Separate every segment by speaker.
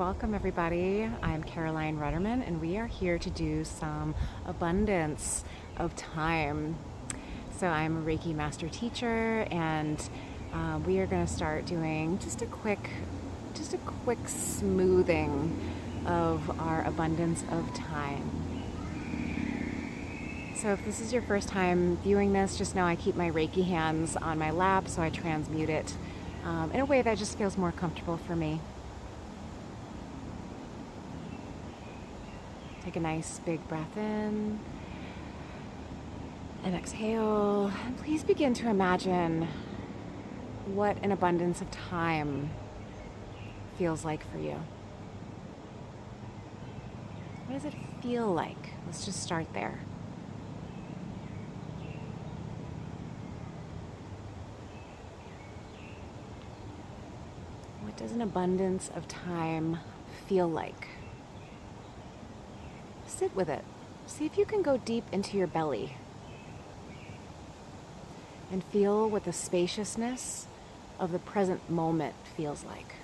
Speaker 1: welcome everybody. I'm Caroline Rudderman and we are here to do some abundance of time. So I'm a Reiki master teacher and we are going to start doing just a quick smoothing of our abundance of time. So if this is your first time viewing this, just know I keep my Reiki hands on my lap, so I transmute it in a way that just feels more comfortable for me. Take a nice big breath in and exhale. And please begin to imagine what an abundance of time feels like for you. What does it feel like? Let's just start there. What does an abundance of time feel like? Sit with it. See if you can go deep into your belly and feel what the spaciousness of the present moment feels like.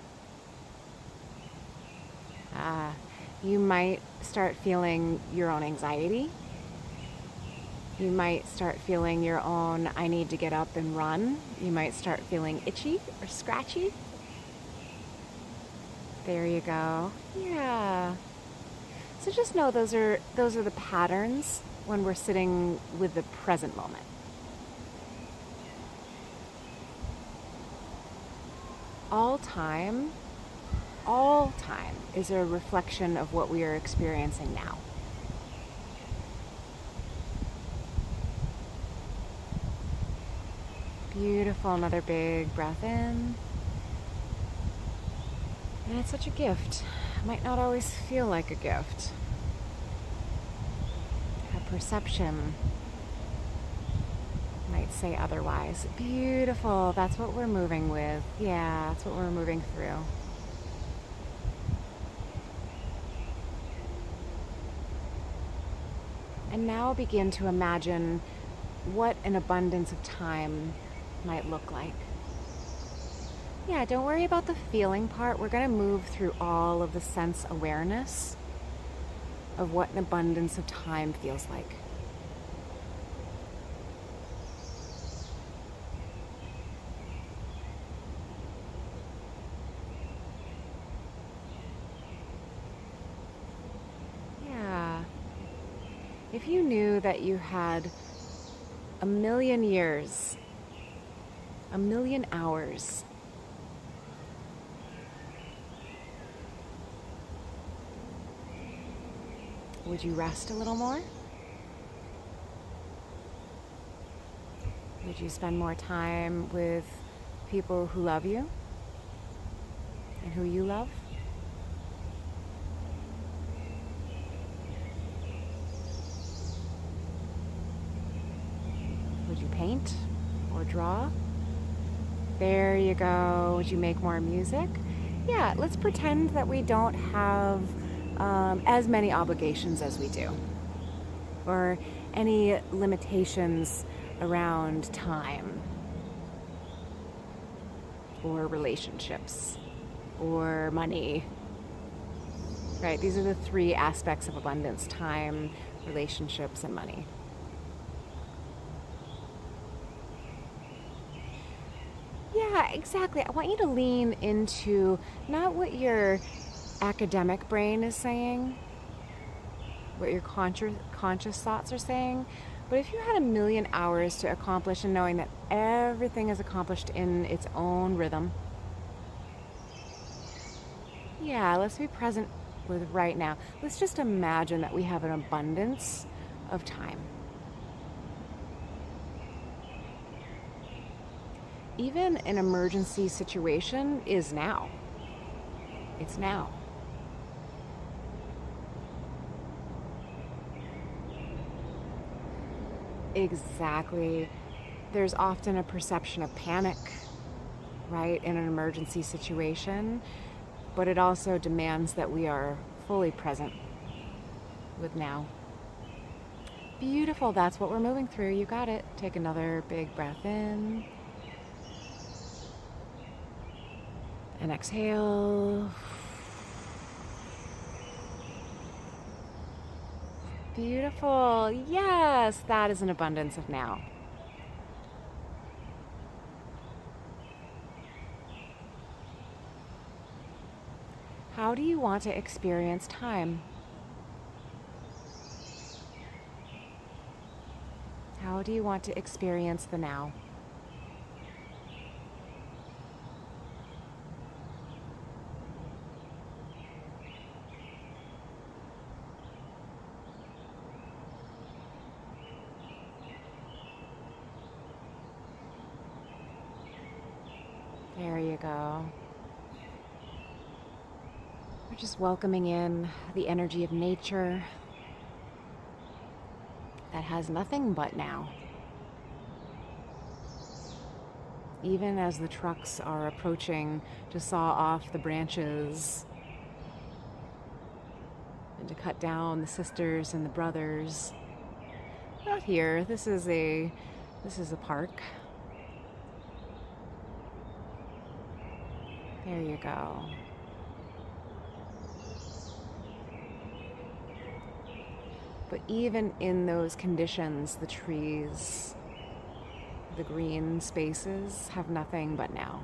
Speaker 1: You might start feeling your own anxiety. You might start feeling your own, I need to get up and run. You might start feeling itchy or scratchy. There you go. Yeah. So just know those are the patterns when we're sitting with the present moment. All time is a reflection of what we are experiencing now. Beautiful. Another big breath in. And it's such a gift. It might not always feel like a gift. Our perception might say otherwise. Beautiful. That's what we're moving with. Yeah, that's what we're moving through. And now begin to imagine what an abundance of time might look like. Yeah, don't worry about the feeling part. We're going to move through all of the sense awareness of what an abundance of time feels like. Yeah. If you knew that you had 1,000,000 years, 1,000,000 hours, would you rest a little more? Would you spend more time with people who love you and who you love? Would you paint or draw? There you go. Would you make more music? Yeah, let's pretend that we don't have as many obligations as we do, or any limitations around time, or relationships, or money. Right? These are the three aspects of abundance: time, relationships, and money. Yeah, exactly. I want you to lean into not what your academic brain is saying, what your conscious thoughts are saying, but if you had 1,000,000 hours to accomplish, and knowing that everything is accomplished in its own rhythm. Yeah, let's be present with right now. Let's just imagine that we have an abundance of time. Even an emergency situation is now. It's now. Exactly. There's often a perception of panic, right, in an emergency situation, but it also demands that we are fully present with now. Beautiful. That's what we're moving through. You got it. Take another big breath in. And exhale. Beautiful. Yes, that is an abundance of now. How do you want to experience time? How do you want to experience the now? There you go. We're just welcoming in the energy of nature that has nothing but now. Even as the trucks are approaching to saw off the branches and to cut down the sisters and the brothers. Not here. This is a park. There you go. But even in those conditions, the trees, the green spaces have nothing but now.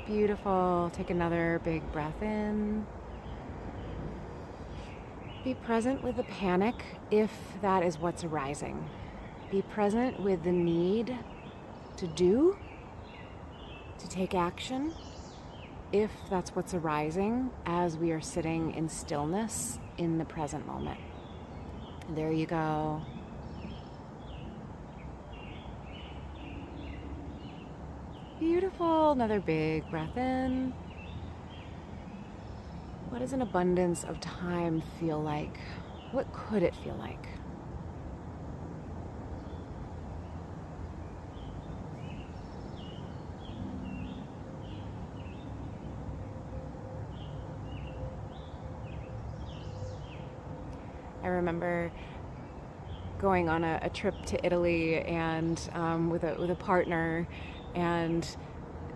Speaker 1: Beautiful. Take another big breath in. Be present with the panic if that is what's arising. Be present with the need to do, to take action, if that's what's arising as we are sitting in stillness in the present moment. There you go. Beautiful. Another big breath in. What does an abundance of time feel like? What could it feel like? I remember going on a trip to Italy and with a partner, and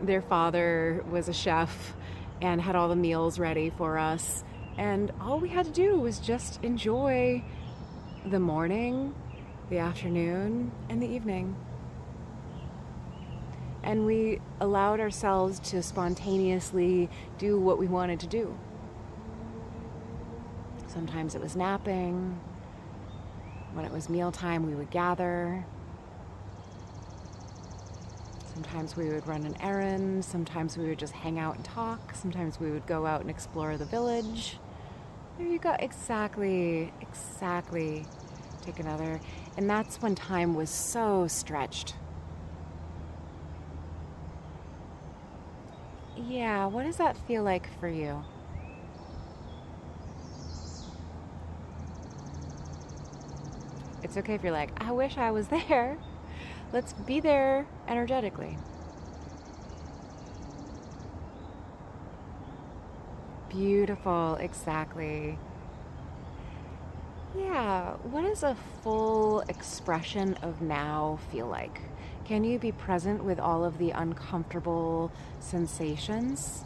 Speaker 1: their father was a chef and had all the meals ready for us, and all we had to do was just enjoy the morning, the afternoon, and the evening. And we allowed ourselves to spontaneously do what we wanted to do. Sometimes it was napping. When it was mealtime, we would gather. Sometimes we would run an errand. Sometimes we would just hang out and talk. Sometimes we would go out and explore the village. There you go. Exactly. Take another. And that's when time was so stretched. Yeah, what does that feel like for you? It's okay if you're like, I wish I was there. Let's be there energetically. Beautiful, exactly. Yeah, what does a full expression of now feel like? Can you be present with all of the uncomfortable sensations?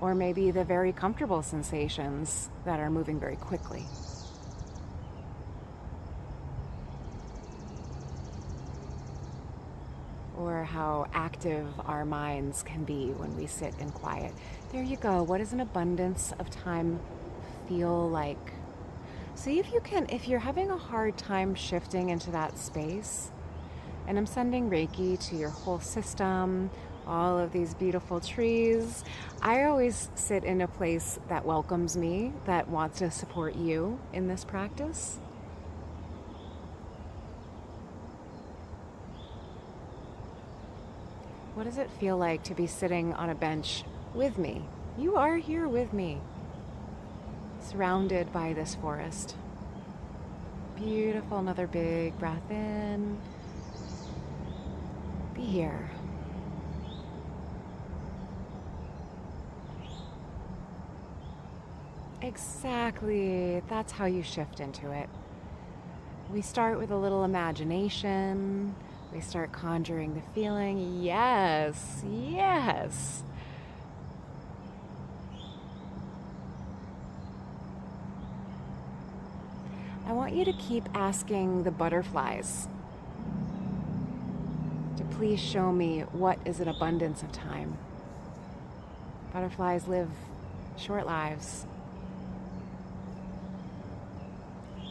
Speaker 1: Or maybe the very comfortable sensations that are moving very quickly? Or how active our minds can be when we sit in quiet. There you go. What does an abundance of time feel like? See if you can, if you're having a hard time shifting into that space, and I'm sending Reiki to your whole system, all of these beautiful trees. I always sit in a place that welcomes me, that wants to support you in this practice. What does it feel like to be sitting on a bench with me? You are here with me, surrounded by this forest. Beautiful. Another big breath in. Be here. Exactly. That's how you shift into it. We start with a little imagination. We start conjuring the feeling. Yes, yes. I want you to keep asking the butterflies to please show me what is an abundance of time. Butterflies live short lives.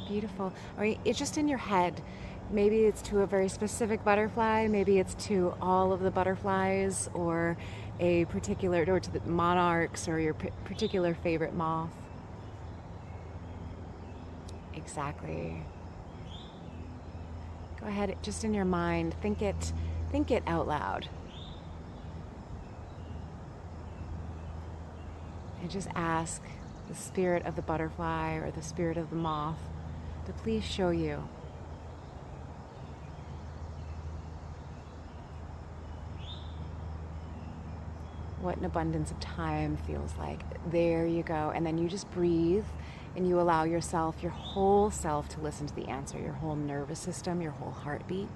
Speaker 1: Beautiful. I mean, it's just in your head. Maybe it's to a very specific butterfly, maybe it's to all of the butterflies, or a particular, or to the monarchs, or your particular favorite moth. Exactly. Go ahead, just in your mind, think it out loud. And just ask the spirit of the butterfly or the spirit of the moth to please show you what an abundance of time feels like. There you go. And then you just breathe and you allow yourself, your whole self, to listen to the answer, your whole nervous system, your whole heartbeat.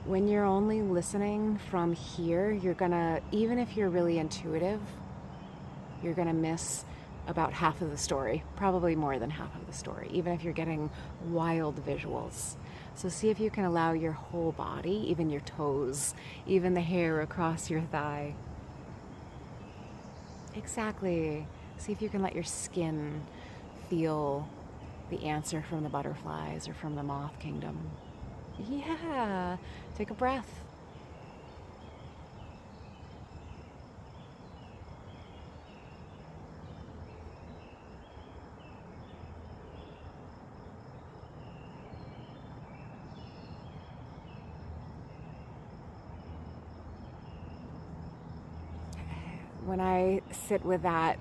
Speaker 1: When you're only listening from here, you're gonna, even if you're really intuitive, you're gonna miss about half of the story, probably more than half of the story, even if you're getting wild visuals. So see if you can allow your whole body, even your toes, even the hair across your thigh. Exactly. See if you can let your skin feel the answer from the butterflies or from the moth kingdom. Yeah. Take a breath. When I sit with that,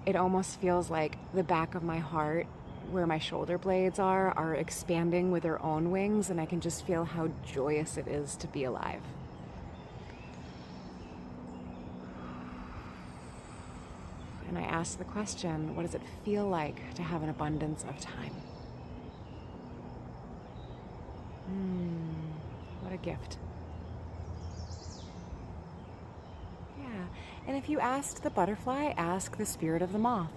Speaker 1: it almost feels like the back of my heart, where my shoulder blades are expanding with their own wings, and I can just feel how joyous it is to be alive. And I ask the question, what does it feel like to have an abundance of time? What a gift. Yeah. And if you asked the butterfly, ask the spirit of the moth.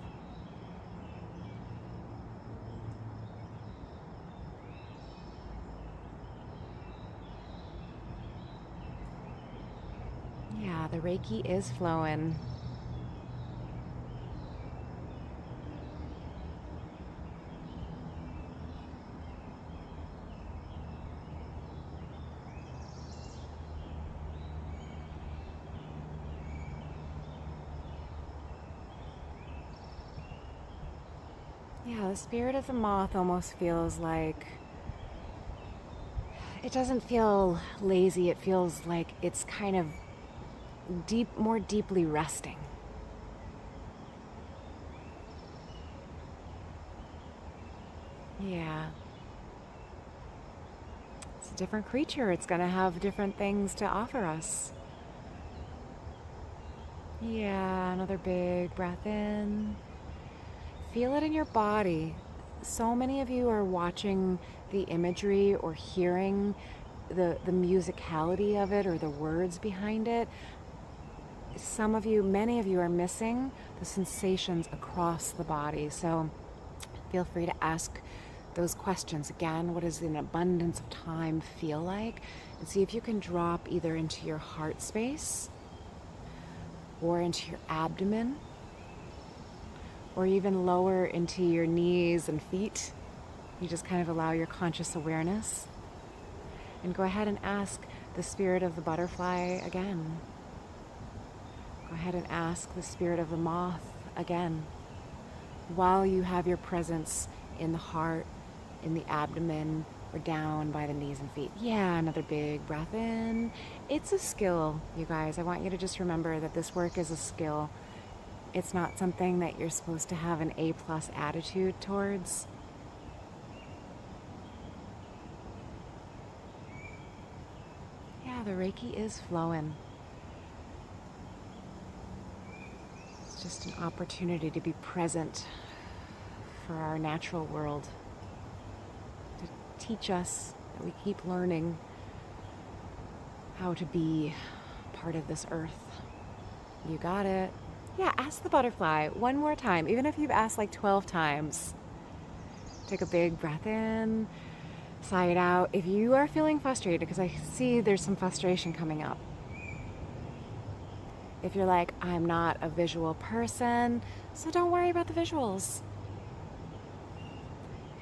Speaker 1: Yeah, the Reiki is flowing. Yeah, the spirit of the moth almost feels like, it doesn't feel lazy, it feels like it's kind of more deeply resting. Yeah. It's a different creature. It's going to have different things to offer us. Yeah, another big breath in. Feel it in your body. So many of you are watching the imagery or hearing the musicality of it or the words behind it. Some of you, many of you, are missing the sensations across the body. So feel free to ask those questions again. What does an abundance of time feel like? And see if you can drop either into your heart space or into your abdomen, or even lower into your knees and feet. You just kind of allow your conscious awareness. And go ahead and ask the spirit of the butterfly again. Go ahead and ask the spirit of the moth again, while you have your presence in the heart, in the abdomen, or down by the knees and feet. Yeah, another big breath in. It's a skill, you guys. I want you to just remember that this work is a skill. It's not something that you're supposed to have an A+ attitude towards. Yeah, the Reiki is flowing. It's just an opportunity to be present for our natural world, to teach us that we keep learning how to be part of this earth. You got it. Yeah, ask the butterfly one more time. Even if you've asked like 12 times, Take a big breath in, sigh it out. If you are feeling frustrated, because I see there's some frustration coming up. If you're like, I'm not a visual person, so don't worry about the visuals.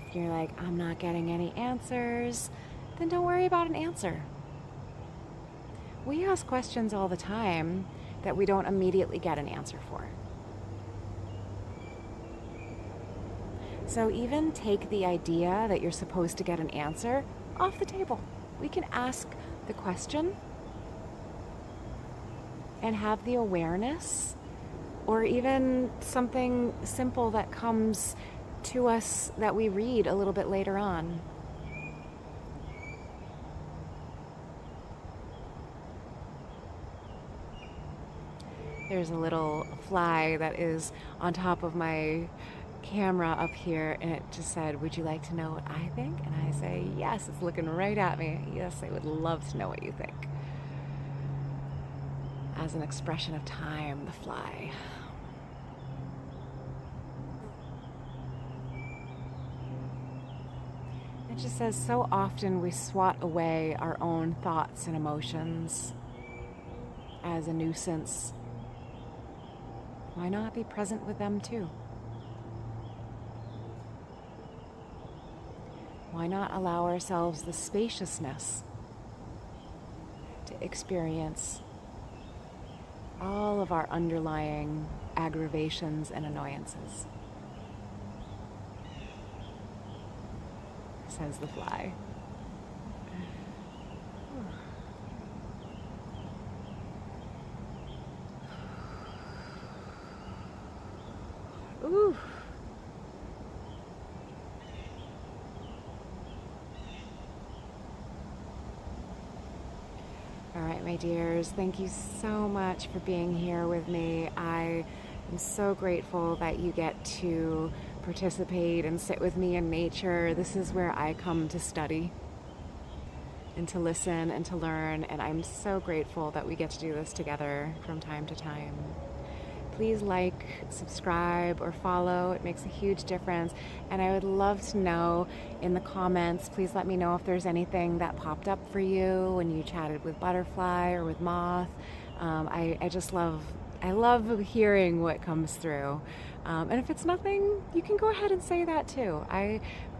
Speaker 1: If you're like, I'm not getting any answers, then don't worry about an answer. We ask questions all the time that we don't immediately get an answer for. So even take the idea that you're supposed to get an answer off the table. We can ask the question and have the awareness, or even something simple that comes to us that we read a little bit later on. There's a little fly that is on top of my camera up here, and it just said, would you like to know what I think? And I say, yes. It's looking right at me. Yes, I would love to know what you think. As an expression of time, the fly. It just says, so often we swat away our own thoughts and emotions as a nuisance. Why not be present with them too? Why not allow ourselves the spaciousness to experience all of our underlying aggravations and annoyances? Says the fly. Ooh. All right, my dears, thank you so much for being here with me. I am so grateful that you get to participate and sit with me in nature. This is where I come to study and to listen and to learn, and I'm so grateful that we get to do this together from time to time. Please like, subscribe, or follow. It makes a huge difference. And I would love to know in the comments, please let me know if there's anything that popped up for you when you chatted with Butterfly or with Moth. I just love hearing what comes through. And if it's nothing, you can go ahead and say that too.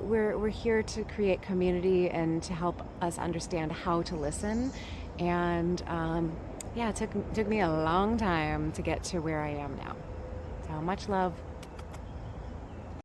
Speaker 1: We're here to create community and to help us understand how to listen. And yeah, it took me a long time to get to where I am now. So much love.